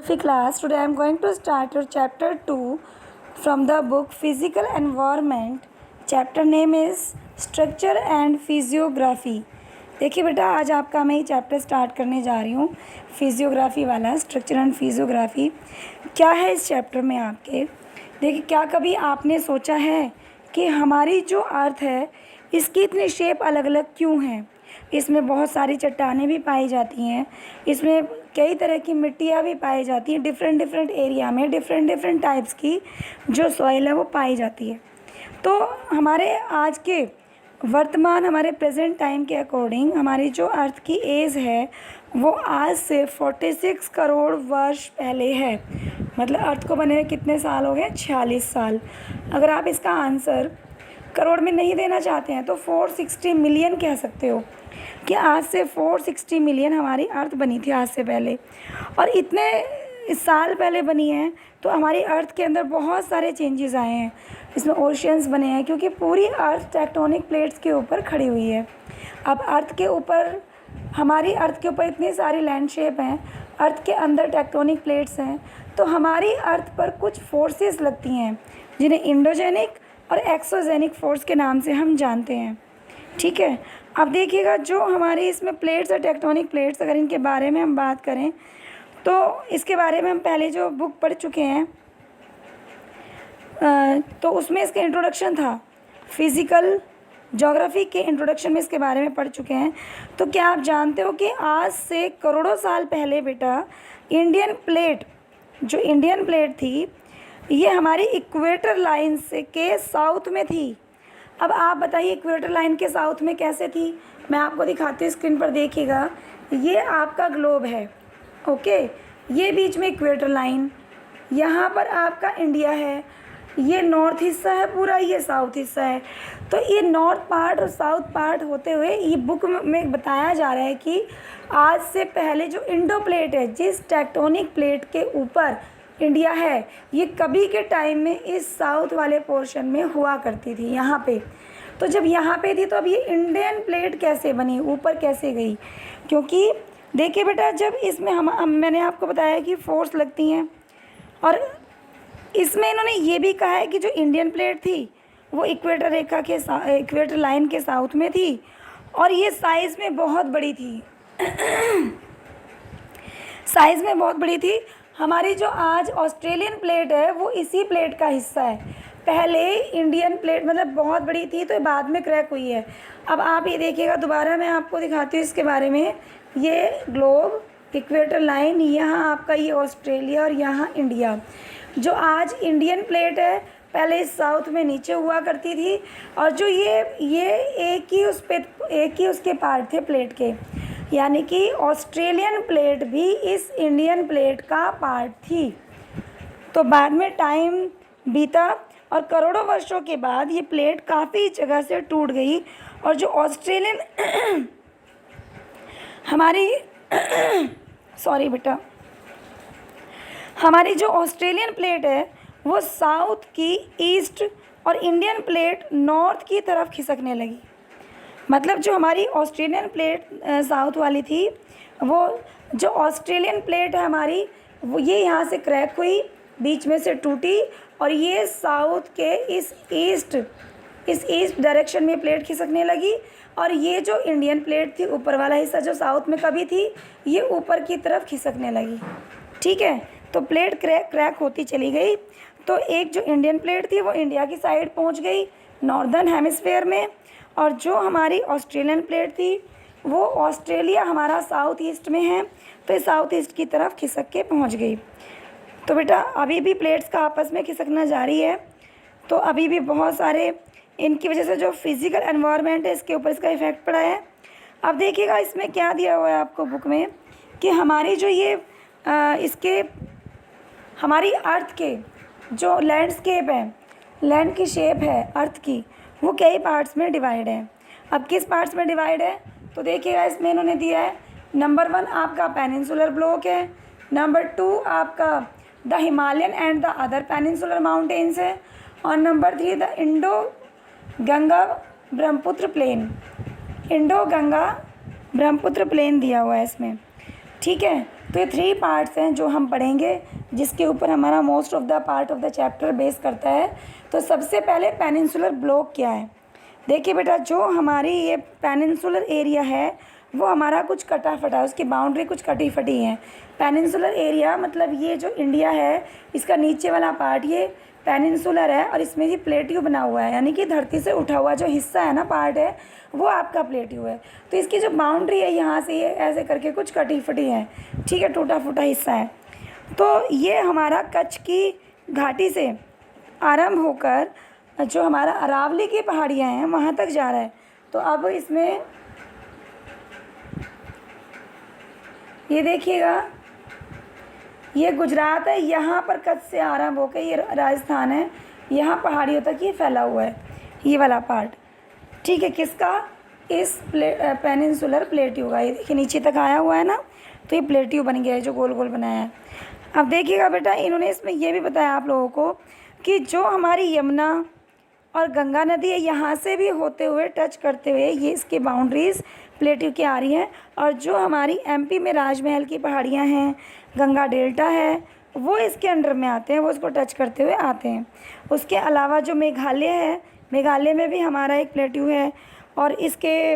12th class. Today I am going to start your chapter 2 from the book Physical Environment. Chapter name is Structure and Physiography. देखिए बेटा, आज आपका मैं ये chapter start करने जा रही हूँ फिजियोग्राफी वाला, स्ट्रक्चर एंड फिजियोग्राफी। क्या है इस चैप्टर में आपके? देखिए, क्या कभी आपने सोचा है कि हमारी जो अर्थ है इसकी इतनी शेप अलग अलग क्यों हैं? इसमें बहुत सारी चट्टानें भी पाई जाती हैं, इसमें कई तरह की मिट्टियाँ भी पाई जाती हैं, डिफरेंट एरिया में डिफरेंट टाइप्स की जो सॉइल है वो पाई जाती है। तो हमारे आज के वर्तमान, हमारे प्रेजेंट टाइम के अकॉर्डिंग हमारी जो अर्थ की एज है वो आज से 46 करोड़ वर्ष पहले है। मतलब अर्थ को बने हुए कितने साल हो गए? 46 साल। अगर आप इसका आंसर करोड़ में नहीं देना चाहते हैं तो 460 मिलियन कह सकते हो कि आज से 460 मिलियन हमारी अर्थ बनी थी आज से पहले। और इतने साल पहले बनी है तो हमारी अर्थ के अंदर बहुत सारे चेंजेस आए हैं। इसमें ओशियंस बने हैं क्योंकि पूरी अर्थ टेक्टोनिक प्लेट्स के ऊपर खड़ी हुई है। अब अर्थ के ऊपर, हमारी अर्थ के ऊपर इतनी सारी लैंडशेप हैं, अर्थ के अंदर टेक्टोनिक प्लेट्स हैं, तो हमारी अर्थ पर कुछ फोर्सेस लगती हैं जिन्हें इंडोजेनिक और एक्सोजेनिक फोर्स के नाम से हम जानते हैं। ठीक है, अब देखिएगा जो हमारी इसमें प्लेट्स और टेक्टोनिक प्लेट्स, अगर इनके बारे में हम बात करें तो इसके बारे में हम पहले जो बुक पढ़ चुके हैं तो उसमें इसका इंट्रोडक्शन था, फिज़िकल ज्योग्राफी के इंट्रोडक्शन में इसके बारे में पढ़ चुके हैं। तो क्या आप जानते हो कि आज से करोड़ों साल पहले बेटा इंडियन प्लेट थी, ये हमारी इक्वेटर लाइन से के साउथ में थी। अब आप बताइए इक्वेटर लाइन के साउथ में कैसे थी? मैं आपको दिखाती हूँ, स्क्रीन पर देखिएगा। ये आपका ग्लोब है, ओके, ये बीच में इक्वेटर लाइन, यहाँ पर आपका इंडिया है, ये नॉर्थ हिस्सा है पूरा, ये साउथ हिस्सा है। तो ये नॉर्थ पार्ट और साउथ पार्ट होते हुए ये बुक में बताया जा रहा है कि आज से पहले जो इंडो प्लेट है, जिस टेक्टोनिक प्लेट के ऊपर इंडिया है, ये कभी के टाइम में इस साउथ वाले पोर्शन में हुआ करती थी, यहाँ पे। तो जब यहाँ पे थी तो अब ये इंडियन प्लेट कैसे बनी, ऊपर कैसे गई? क्योंकि देखिए बेटा, जब इसमें मैंने आपको बताया कि फोर्स लगती हैं, और इसमें इन्होंने ये भी कहा है कि जो इंडियन प्लेट थी वो इक्वेटर लाइन के साउथ में थी और ये साइज़ में बहुत बड़ी थी साइज़ में बहुत बड़ी थी। हमारी जो आज ऑस्ट्रेलियन प्लेट है वो इसी प्लेट का हिस्सा है। पहले इंडियन प्लेट मतलब बहुत बड़ी थी तो बाद में क्रैक हुई है। अब आप ये देखिएगा, दोबारा मैं आपको दिखाती हूँ इसके बारे में। ये ग्लोब, इक्वेटर लाइन, यहाँ आपका ये ऑस्ट्रेलिया और यहाँ इंडिया। जो आज इंडियन प्लेट है पहले इस साउथ में नीचे हुआ करती थी, और जो ये एक ही उसके पार्ट थे प्लेट के, यानी कि ऑस्ट्रेलियन प्लेट भी इस इंडियन प्लेट का पार्ट थी। तो बाद में टाइम बीता और करोड़ों वर्षों के बाद ये प्लेट काफ़ी जगह से टूट गई, और जो ऑस्ट्रेलियन हमारी सॉरी बेटा, हमारी जो ऑस्ट्रेलियन प्लेट है वो साउथ की ईस्ट और इंडियन प्लेट नॉर्थ की तरफ खिसकने लगी। मतलब जो हमारी ऑस्ट्रेलियन प्लेट साउथ वाली थी, वो जो ऑस्ट्रेलियन प्लेट है हमारी, वो ये यहाँ से क्रैक हुई, बीच में से टूटी, और ये साउथ के इस ईस्ट डायरेक्शन में प्लेट खिसकने लगी। और ये जो इंडियन प्लेट थी, ऊपर वाला हिस्सा जो साउथ में कभी थी, ये ऊपर की तरफ खिसकने लगी। ठीक है, तो प्लेट क्रैक होती चली गई। तो एक जो इंडियन प्लेट थी वो इंडिया की साइड पहुंच गई, नॉर्दर्न हेमिस्फेयर में, और जो हमारी ऑस्ट्रेलियन प्लेट थी वो ऑस्ट्रेलिया हमारा साउथ ईस्ट में है, तो ये साउथ ईस्ट की तरफ खिसक के पहुंच गई। तो बेटा अभी भी प्लेट्स का आपस में खिसकना जारी है। तो अभी भी बहुत सारे इनकी वजह से जो फिज़िकल एनवायरनमेंट है इसके ऊपर इसका इफ़ेक्ट पड़ा है। अब देखिएगा इसमें क्या दिया हुआ है आपको बुक में कि हमारी जो ये हमारी अर्थ के जो लैंडस्केप है, लैंड की शेप है अर्थ की, वो कई पार्ट्स में डिवाइड है। अब किस पार्ट्स में डिवाइड है तो देखिएगा, इसमें इन्होंने दिया है नंबर 1 आपका पेनिनसुलर ब्लॉक है, नंबर 2 आपका the Himalayan and the other peninsular mountains है, और number 3 the Indo Ganga Brahmaputra plain दिया हुआ है इसमें। ठीक है, तो ये 3 पार्ट्स हैं जो हम पढ़ेंगे, जिसके ऊपर हमारा most of the part of the chapter base करता है। तो सबसे पहले पेनिनसुलर ब्लॉक क्या है। देखिए बेटा, जो हमारी ये पेनिनसुलर एरिया है वो हमारा कुछ कटा फटा है, उसकी बाउंड्री कुछ कटी फटी है। पेनिनसुलर एरिया मतलब ये जो इंडिया है इसका नीचे वाला पार्ट ये पेनिनसुलर है, और इसमें ये प्लेट्यू बना हुआ है, यानी कि धरती से उठा हुआ जो हिस्सा है ना, पार्ट है, वो आपका प्लेट्यू है। तो इसकी जो बाउंड्री है यहाँ से ये ऐसे करके कुछ कटी फटी है, ठीक है, टूटा फूटा हिस्सा है। तो ये हमारा कच्छ की घाटी से आरंभ होकर जो हमारा अरावली की पहाड़ियाँ हैं वहाँ तक जा रहा है। तो अब इसमें ये देखिएगा, ये गुजरात है, यहाँ पर कच्छ से आरंभ होकर ये राजस्थान है, यहाँ पहाड़ियों तक ये फैला हुआ है, ये वाला पार्ट, ठीक है, किसका, इस पेनिनसुलर प्लेट्यू का। ये देखिए नीचे तक आया हुआ है ना, तो ये प्लेट्यू बन गया है जो गोल गोल बनाया है। अब देखिएगा बेटा, इन्होंने इसमें ये भी बताया आप लोगों को कि जो हमारी यमुना और गंगा नदी है यहाँ से भी होते हुए टच करते हुए ये इसकी बाउंड्रीज़ प्लेट्यू की आ रही हैं, और जो हमारी एमपी में राजमहल की पहाड़ियाँ हैं, गंगा डेल्टा है, वो इसके अंडर में आते हैं, वो इसको टच करते हुए आते हैं। उसके अलावा जो मेघालय है, मेघालय में भी हमारा एक प्लेट्यू है, और इसके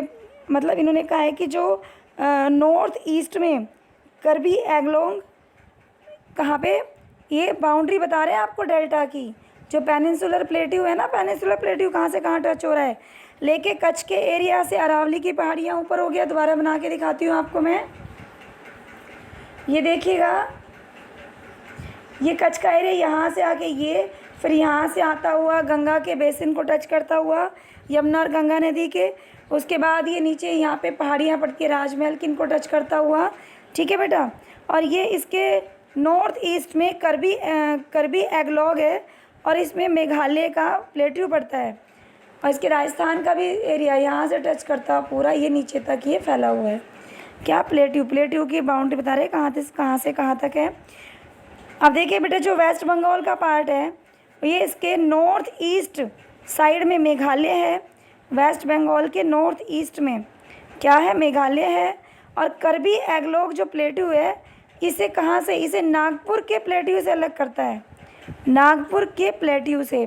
मतलब इन्होंने कहा है कि जो नॉर्थ ईस्ट में करबी एंगलोंग, कहाँ पे ये बाउंड्री बता रहे हैं आपको डेल्टा की, जो पेनिनसुलर प्लेट्यू है ना, पेनिनसुलर प्लेट्यू कहाँ से कहाँ टच हो रहा है, लेके कच्छ के एरिया से अरावली की पहाड़ियाँ ऊपर हो गया। दोबारा बना के दिखाती हूँ आपको मैं, ये देखिएगा, ये कच्छ का एरिया यहाँ से आके ये फिर यहाँ से आता हुआ गंगा के बेसिन को टच करता हुआ, यमुना और गंगा नदी के, उसके बाद ये नीचे यहाँ पे पहाड़ियाँ पड़ती है राजमहल की, इनको टच करता हुआ, ठीक है बेटा। और ये इसके नॉर्थ ईस्ट में करबी एंगलोंग है, और इसमें मेघालय का प्लेट्यू पड़ता है, और इसके राजस्थान का भी एरिया यहाँ से टच करता पूरा ये नीचे तक ये फैला हुआ है। क्या प्लेट्यू की बाउंड्री बता रहे हैं कहाँ से कहाँ तक है। अब देखिए बेटा, जो वेस्ट बंगाल का पार्ट है ये इसके नॉर्थ ईस्ट साइड में मेघालय है, वेस्ट बंगाल के नॉर्थ ईस्ट में क्या है, मेघालय है। और करबी एंगलोंग जो प्लेट्यू है इसे कहाँ से, इसे नागपुर के प्लेट्यू से अलग करता है, नागपुर के प्लेट्यू से,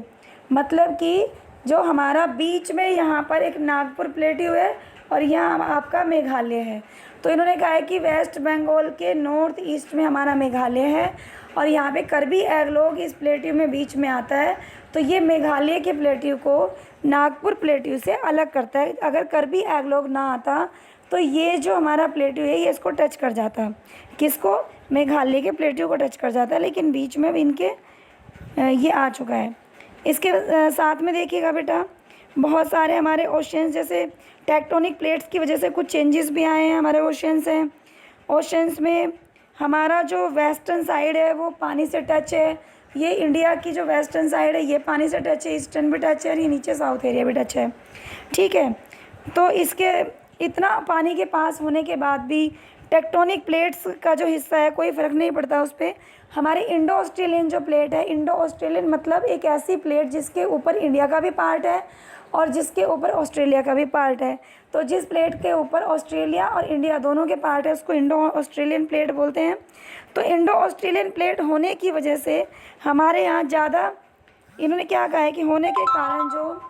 मतलब कि जो हमारा बीच में यहाँ पर एक नागपुर प्लेट्यू है और यहाँ आपका मेघालय है। तो इन्होंने कहा है कि वेस्ट बंगाल के नॉर्थ ईस्ट में हमारा मेघालय है, और यहाँ पे करबी एंगलोंग इस प्लेट्यू में बीच में आता है। तो ये मेघालय के प्लेट्यू को नागपुर प्लेट्यू से अलग करता है। अगर करबी एंगलोंग ना आता तो ये जो हमारा प्लेट्यू है ये इसको टच कर जाता, किसको, मेघालय के प्लेट्यू को टच कर जाता है, लेकिन बीच में इनके ये आ चुका है। इसके साथ में देखिएगा बेटा, बहुत सारे हमारे ओशंस, जैसे टेक्टोनिक प्लेट्स की वजह से कुछ चेंजेस भी आए हैं हमारे ओशंस हैं। ओशंस में हमारा जो वेस्टर्न साइड है वो पानी से टच है, ये इंडिया की जो वेस्टर्न साइड है ये पानी से टच है, ईस्टर्न भी टच है, और ये नीचे साउथ एरिया भी टच है, ठीक है। तो इसके इतना पानी के पास होने के बाद भी टेक्टोनिक प्लेट्स का जो हिस्सा है कोई फ़र्क नहीं पड़ता उस पर। हमारी इंडो ऑस्ट्रेलियन जो प्लेट है, इंडो ऑस्ट्रेलियन मतलब एक ऐसी प्लेट जिसके ऊपर इंडिया का भी पार्ट है और जिसके ऊपर ऑस्ट्रेलिया का भी पार्ट है। तो जिस प्लेट के ऊपर ऑस्ट्रेलिया और इंडिया दोनों के पार्ट है उसको इंडो ऑस्ट्रेलियन प्लेट बोलते हैं। तो इंडो ऑस्ट्रेलियन प्लेट होने की वजह से हमारे यहाँ ज़्यादा, इन्होंने क्या कहा है कि होने के कारण जो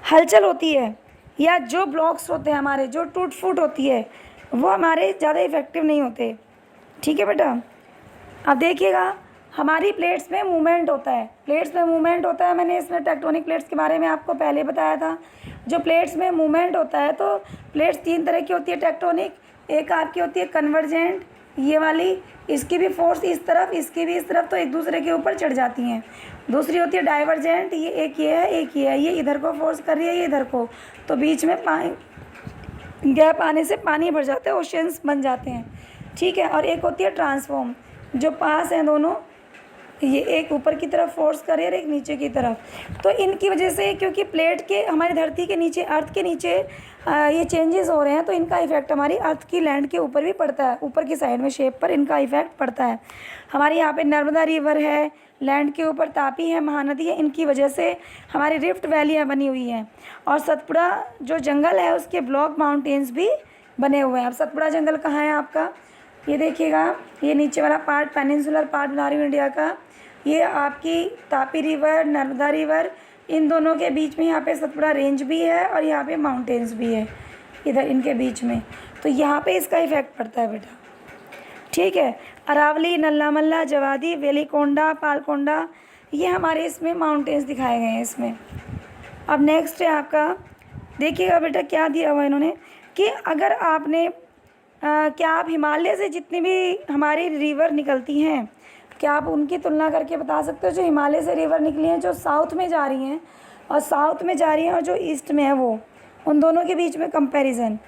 हलचल होती है या जो ब्लॉक्स होते हैं हमारे, जो टूट फूट होती है, वो हमारे ज़्यादा इफ़ेक्टिव नहीं होते, ठीक है बेटा। अब देखिएगा, हमारी प्लेट्स में मूवमेंट होता है, प्लेट्स में मूवमेंट होता है, मैंने इसमें टेक्टोनिक प्लेट्स के बारे में आपको पहले बताया था। जो प्लेट्स में मूवमेंट होता है, तो प्लेट्स 3 तरह की होती है टेक्टोनिक, एक आपकी होती है कन्वर्जेंट, ये वाली, इसकी भी फोर्स इस तरफ, इसकी भी इस तरफ, तो एक दूसरे के ऊपर चढ़ जाती हैं। दूसरी होती है डाइवर्जेंट, ये एक ये है एक ये है, ये इधर को फोर्स कर रही है, ये इधर को, तो बीच में गैप आने से पानी भर जाते हैं, ओशंस बन जाते हैं, ठीक है। और एक होती है ट्रांसफॉर्म, जो पास हैं दोनों, ये एक ऊपर की तरफ फोर्स करे और एक नीचे की तरफ। तो इनकी वजह से, क्योंकि प्लेट के हमारी धरती के नीचे, अर्थ के नीचे ये चेंजेस हो रहे हैं, तो इनका इफेक्ट हमारी अर्थ की लैंड के ऊपर भी पड़ता है, ऊपर की साइड में शेप पर इनका इफेक्ट पड़ता है। हमारे यहाँ पे नर्मदा रिवर है, लैंड के ऊपर तापी है, महानदी है, इनकी वजह से हमारी रिफ्ट वैलियाँ बनी हुई हैं। और सतपुड़ा जो जंगल है उसके ब्लॉक माउंटेन्स भी बने हुए हैं। अब सतपुड़ा जंगल कहाँ है आपका, ये देखिएगा, ये नीचे वाला पार्ट पेनिनसुलर पार्ट बना रही हूँ इंडिया का। ये आपकी तापी रिवर, नर्मदा रिवर, इन दोनों के बीच में यहाँ पे सतपुड़ा रेंज भी है और यहाँ पे माउंटेन्स भी है इधर इनके बीच में। तो यहाँ पे इसका इफ़ेक्ट पड़ता है बेटा, ठीक है। अरावली, नल्ला मल्ला, जवादी, वेलिकोंडा, पालकोंडा, ये हमारे इसमें माउंटेन्स दिखाए गए हैं इसमें। अब नेक्स्ट है आपका, देखिएगा बेटा क्या दिया हुआ इन्होंने कि अगर आपने क्या आप हिमालय से जितनी भी हमारी रिवर निकलती हैं, क्या आप उनकी तुलना करके बता सकते हो जो हिमालय से रिवर निकली हैं, जो साउथ में जा रही हैं और साउथ में जा रही हैं और जो ईस्ट में है, वो उन दोनों के बीच में कंपैरिजन।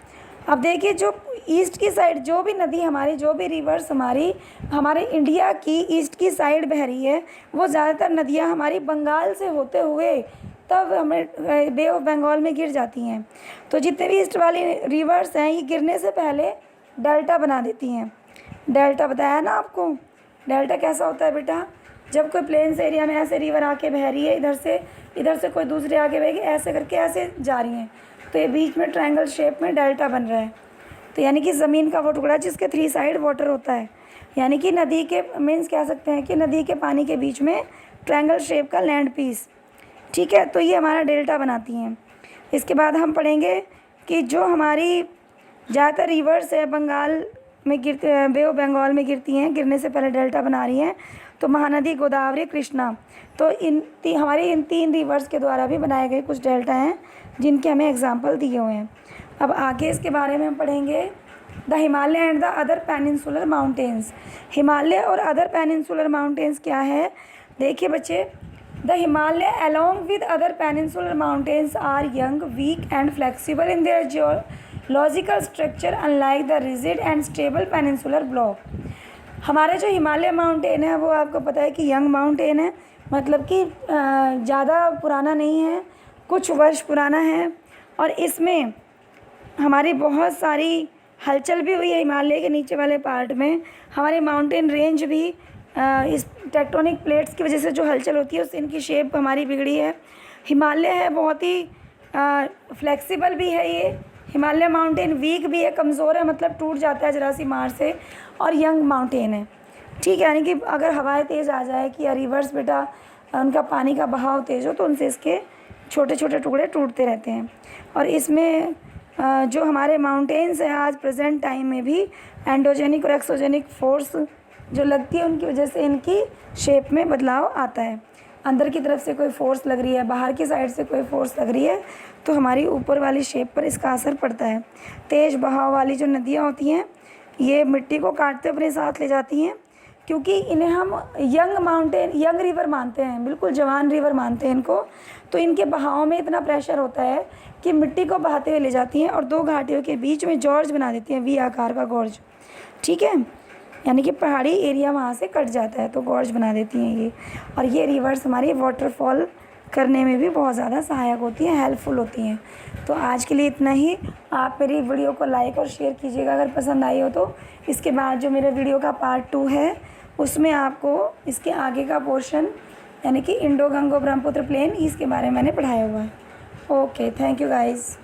अब देखिए, जो ईस्ट की साइड जो भी नदी हमारी, जो भी रिवर्स हमारे इंडिया की ईस्ट की साइड बह रही है, वो ज़्यादातर नदियाँ हमारी बंगाल से होते हुए तब हमें बे ऑफ बंगाल में गिर जाती हैं। तो जितने भी ईस्ट वाली रिवर्स हैं, ये गिरने से पहले डेल्टा बना देती हैं। डेल्टा बताया ना आपको, डेल्टा कैसा होता है बेटा, जब कोई प्लेन्स एरिया में ऐसे रिवर आके बह रही है, इधर से कोई दूसरी आगे बहेगी, ऐसे करके ऐसे जा रही हैं, तो ये बीच में ट्रायंगल शेप में डेल्टा बन रहा है। तो यानी कि ज़मीन का वो टुकड़ा जिसके 3 साइड वाटर होता है, यानी कि नदी के मीन्स कह सकते हैं कि नदी के पानी के बीच में ट्रायंगल शेप का लैंड पीस, ठीक है। तो ये हमारा डेल्टा बनाती हैं। इसके बाद हम पढ़ेंगे कि जो हमारी ज़्यादातर रिवर्स है बंगाल में गिरते, बे ऑफ बंगाल में गिरती हैं, गिरने से पहले डेल्टा बना रही हैं, तो महानदी, गोदावरी, कृष्णा। तो हमारी इन 3 रिवर्स के द्वारा भी बनाए गए कुछ डेल्टा हैं जिनके हमें एग्जाम्पल दिए हुए हैं। अब आगे इसके बारे में हम पढ़ेंगे the Himalaya and the other peninsular mountains. Himalaya और अदर पेनिनसुलर माउंटेन्स क्या है, देखिए बच्चे, the Himalaya along with other peninsular mountains are young, weak and flexible in their geological structure unlike the rigid and stable peninsular block. हमारे जो Himalaya mountain है वो आपको पता है कि यंग माउंटेन है, मतलब कि ज़्यादा पुराना नहीं है, कुछ वर्ष पुराना है, और इसमें हमारी बहुत सारी हलचल भी हुई है हिमालय के नीचे वाले पार्ट में। हमारे माउंटेन रेंज भी इस टेक्टोनिक प्लेट्स की वजह से जो हलचल होती है उससे इनकी शेप हमारी बिगड़ी है। हिमालय है बहुत ही फ्लेक्सिबल भी है ये। हिमालय माउंटेन वीक भी है, कमज़ोर है, मतलब टूट जाता है जरा सी मार से, और यंग माउंटेन है, ठीक है। यानी कि अगर हवाएं तेज़ आ जाए कि या रिवर्स बेटा उनका पानी का बहाव तेज़ हो तो उनसे इसके छोटे छोटे टुकड़े टूटते रहते हैं। और इसमें जो हमारे माउंटेन्स हैं आज प्रेजेंट टाइम में भी एंडोजेनिक और एक्सोजेनिक फोर्स जो लगती है उनकी वजह से इनकी शेप में बदलाव आता है। अंदर की तरफ से कोई फोर्स लग रही है, बाहर की साइड से कोई फोर्स लग रही है, तो हमारी ऊपर वाली शेप पर इसका असर पड़ता है। तेज़ बहाव वाली जो नदियाँ होती हैं ये मिट्टी को काटते अपने साथ ले जाती हैं, क्योंकि इन्हें हम यंग रिवर मानते हैं, बिल्कुल जवान रिवर मानते हैं इनको। तो इनके बहाव में इतना प्रेशर होता है कि मिट्टी को बहाते हुए ले जाती हैं और 2 घाटियों के बीच में जॉर्ज बना देती हैं, वी आकार का गॉर्ज, ठीक है। यानी कि पहाड़ी एरिया वहाँ से कट जाता है तो गॉर्ज बना देती हैं ये। और ये रिवर्स हमारी वाटरफॉल करने में भी बहुत ज़्यादा सहायक होती हैं, हेल्पफुल होती हैं। तो आज के लिए इतना ही। आप मेरी वीडियो को लाइक और शेयर कीजिएगा अगर पसंद आई हो तो। इसके बाद जो मेरे वीडियो का पार्ट 2 है उसमें आपको इसके आगे का पोर्शन यानी कि इंडो गंगो ब्रह्मपुत्र प्लेन, इसके बारे में मैंने पढ़ाया हुआ है। Okay, thank you guys.